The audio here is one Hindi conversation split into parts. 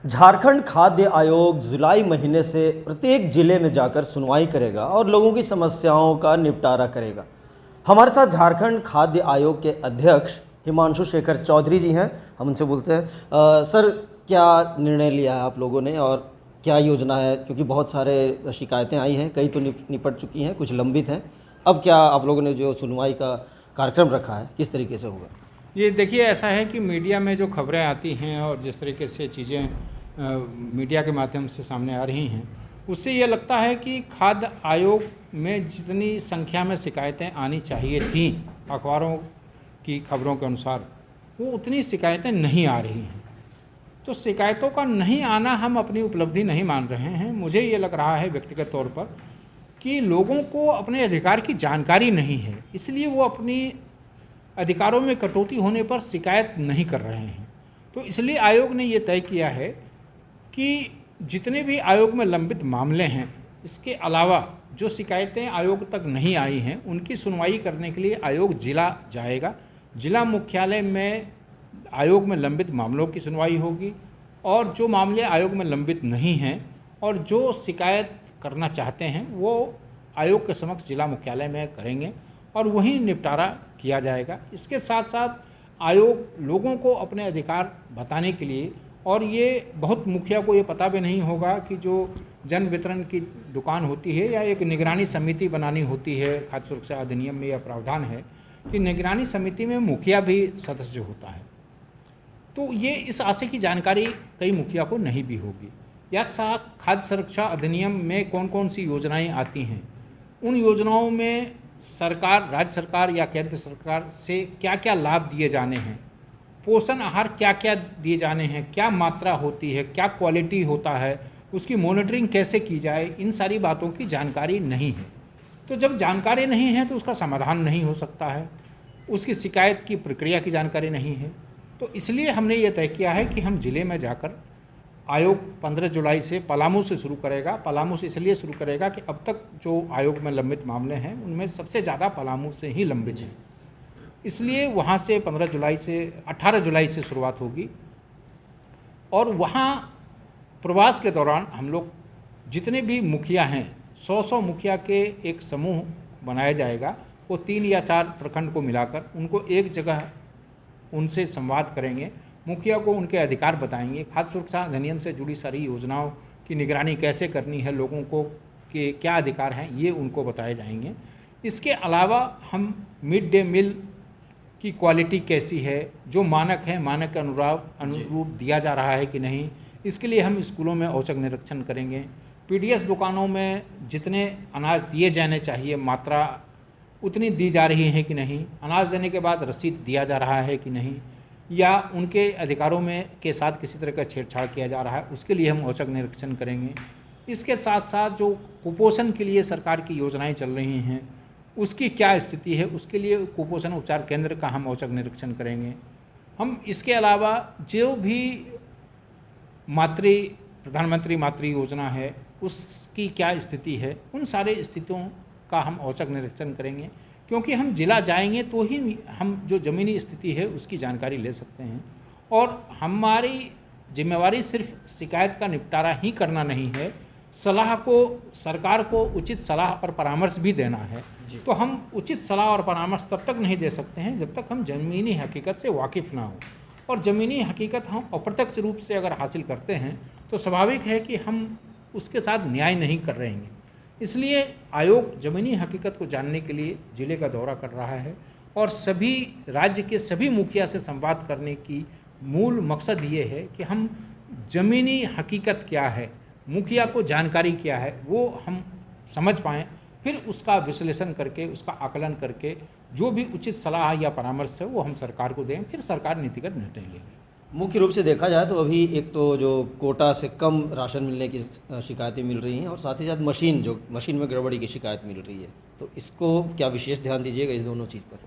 झारखंड खाद्य आयोग जुलाई महीने से प्रत्येक जिले में जाकर सुनवाई करेगा और लोगों की समस्याओं का निपटारा करेगा। हमारे साथ झारखंड खाद्य आयोग के अध्यक्ष हिमांशु शेखर चौधरी जी हैं। हम उनसे बोलते हैं, सर, क्या निर्णय लिया है आप लोगों ने और क्या योजना है? क्योंकि बहुत सारे शिकायतें आई हैं, कई तो निपट चुकी हैं, कुछ लंबित हैं। अब क्या आप लोगों ने जो सुनवाई का कार्यक्रम रखा है, किस तरीके से होगा? ये देखिए, ऐसा है कि मीडिया में जो खबरें आती हैं और जिस तरीके से चीज़ें मीडिया के माध्यम से सामने आ रही हैं, उससे ये लगता है कि खाद्य आयोग में जितनी संख्या में शिकायतें आनी चाहिए थीं अखबारों की खबरों के अनुसार, वो उतनी शिकायतें नहीं आ रही हैं। तो शिकायतों का नहीं आना हम अपनी उपलब्धि नहीं मान रहे हैं। मुझे ये लग रहा है व्यक्तिगत तौर पर कि लोगों को अपने अधिकार की जानकारी नहीं है, इसलिए वो अपनी अधिकारों में कटौती होने पर शिकायत नहीं कर रहे हैं। तो इसलिए आयोग ने ये तय किया है कि जितने भी आयोग में लंबित मामले हैं, इसके अलावा जो शिकायतें आयोग तक नहीं आई हैं, उनकी सुनवाई करने के लिए आयोग जिला जाएगा। जिला मुख्यालय में आयोग में लंबित मामलों की सुनवाई होगी और जो मामले आयोग में लंबित नहीं हैं और जो शिकायत करना चाहते हैं, वो आयोग के समक्ष जिला मुख्यालय में करेंगे और वहीं निपटारा किया जाएगा। इसके साथ साथ आयोग लोगों को अपने अधिकार बताने के लिए, और ये बहुत मुखिया को ये पता भी नहीं होगा कि जो जन वितरण की दुकान होती है या एक निगरानी समिति बनानी होती है, खाद्य सुरक्षा अधिनियम में यह प्रावधान है कि निगरानी समिति में मुखिया भी सदस्य होता है। तो ये इस आशय की जानकारी कई मुखिया को नहीं भी होगी। या साथ खाद्य सुरक्षा अधिनियम में कौन कौन सी योजनाएं आती हैं, उन योजनाओं में सरकार, राज्य सरकार या केंद्र सरकार से क्या क्या लाभ दिए जाने हैं, पोषण आहार क्या क्या दिए जाने हैं, क्या मात्रा होती है, क्या क्वालिटी होता है, उसकी मॉनिटरिंग कैसे की जाए, इन सारी बातों की जानकारी नहीं है। तो जब जानकारी नहीं है तो उसका समाधान नहीं हो सकता है, उसकी शिकायत की प्रक्रिया की जानकारी नहीं है। तो इसलिए हमने ये तय किया है कि हम जिले में जाकर, आयोग 15 जुलाई से पलामू से शुरू करेगा। पलामू से इसलिए शुरू करेगा कि अब तक जो आयोग में लंबित मामले हैं उनमें सबसे ज़्यादा पलामू से ही लंबित हैं, इसलिए वहाँ से 15 जुलाई से 18 जुलाई से शुरुआत होगी। और वहाँ प्रवास के दौरान हम लोग जितने भी मुखिया हैं, 100 मुखिया के एक समूह बनाया जाएगा। वो 3 या 4 प्रखंड को मिलाकर उनको एक जगह उनसे संवाद करेंगे, मुखिया को उनके अधिकार बताएंगे, खाद्य सुरक्षा अधिनियम से जुड़ी सारी योजनाओं की निगरानी कैसे करनी है, लोगों को के क्या अधिकार हैं, ये उनको बताए जाएंगे। इसके अलावा हम मिड डे मील की क्वालिटी कैसी है, जो मानक है, मानक के अनुरूप दिया जा रहा है कि नहीं, इसके लिए हम स्कूलों में औचक निरीक्षण करेंगे। पीडीएस दुकानों में जितने अनाज दिए जाने चाहिए, मात्रा उतनी दी जा रही है कि नहीं, अनाज देने के बाद रसीद दिया जा रहा है कि नहीं, या उनके अधिकारों में के साथ किसी तरह का छेड़छाड़ किया जा रहा है, उसके लिए हम औचक निरीक्षण करेंगे। इसके साथ साथ जो कुपोषण के लिए सरकार की योजनाएं चल रही हैं, उसकी क्या स्थिति है, उसके लिए कुपोषण उपचार केंद्र का हम औचक निरीक्षण करेंगे। हम इसके अलावा जो भी प्रधानमंत्री मातृ योजना है, उसकी क्या स्थिति है, उन सारे स्थितियों का हम औचक निरीक्षण करेंगे। क्योंकि हम जिला जाएंगे तो ही हम जो ज़मीनी स्थिति है उसकी जानकारी ले सकते हैं। और हमारी जिम्मेवारी सिर्फ शिकायत का निपटारा ही करना नहीं है, सलाह को, सरकार को उचित सलाह और परामर्श भी देना है। तो हम उचित सलाह और परामर्श तब तक नहीं दे सकते हैं जब तक हम ज़मीनी हकीकत से वाकिफ़ ना हो। और ज़मीनी हकीकत हम अप्रत्यक्ष रूप से अगर हासिल करते हैं तो स्वाभाविक है कि हम उसके साथ न्याय नहीं कर रहे हैं। इसलिए आयोग ज़मीनी हकीकत को जानने के लिए ज़िले का दौरा कर रहा है और सभी राज्य के सभी मुखिया से संवाद करने की मूल मकसद ये है कि हम ज़मीनी हकीकत क्या है, मुखिया को जानकारी क्या है, वो हम समझ पाएँ, फिर उसका विश्लेषण करके, उसका आकलन करके जो भी उचित सलाह या परामर्श है वो हम सरकार को दें, फिर सरकार नीतिगत निर्णय लेगी। मुख्य रूप से देखा जाए तो अभी एक तो जो कोटा से कम राशन मिलने की शिकायतें मिल रही हैं और साथ ही साथ मशीन में गड़बड़ी की शिकायत मिल रही है, तो इसको क्या विशेष ध्यान दीजिएगा इस दोनों चीज़ पर?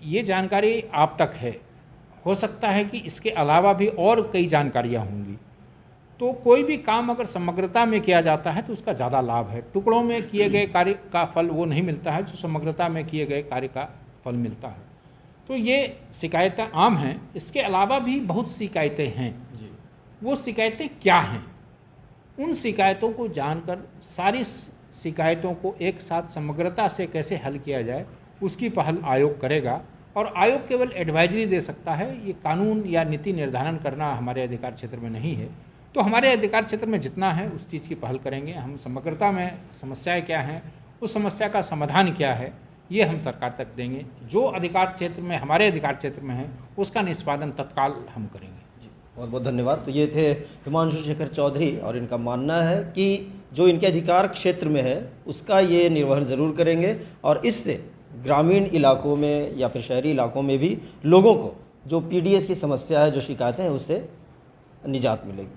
ये जानकारी आप तक है, हो सकता है कि इसके अलावा भी और कई जानकारियाँ होंगी। तो कोई भी काम अगर समग्रता में किया जाता है तो उसका ज़्यादा लाभ है। टुकड़ों में किए गए कार्य का फल वो नहीं मिलता है जो समग्रता में किए गए कार्य का फल मिलता है। तो ये शिकायतें आम हैं, इसके अलावा भी बहुत शिकायतें हैं। वो शिकायतें क्या हैं, उन शिकायतों को जानकर सारी शिकायतों को एक साथ समग्रता से कैसे हल किया जाए उसकी पहल आयोग करेगा। और आयोग केवल एडवाइजरी दे सकता है, ये कानून या नीति निर्धारण करना हमारे अधिकार क्षेत्र में नहीं है। तो हमारे अधिकार क्षेत्र में जितना है उस चीज़ की पहल करेंगे। हम समग्रता में समस्याएं क्या हैं, उस समस्या का समाधान क्या है, ये हम सरकार तक देंगे। जो अधिकार क्षेत्र में हमारे अधिकार क्षेत्र में है उसका निष्पादन तत्काल हम करेंगे। बहुत बहुत धन्यवाद। तो ये थे हिमांशु शेखर चौधरी और इनका मानना है कि जो इनके अधिकार क्षेत्र में है उसका ये निर्वहन ज़रूर करेंगे और इससे ग्रामीण इलाकों में या फिर शहरी इलाकों में भी लोगों को जो पीडीएस की समस्या है, जो शिकायतें हैं, उससे निजात मिलेगी।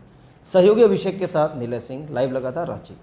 सहयोगी अभिषेक के साथ नीलय सिंह, लाइव लगातार रांची।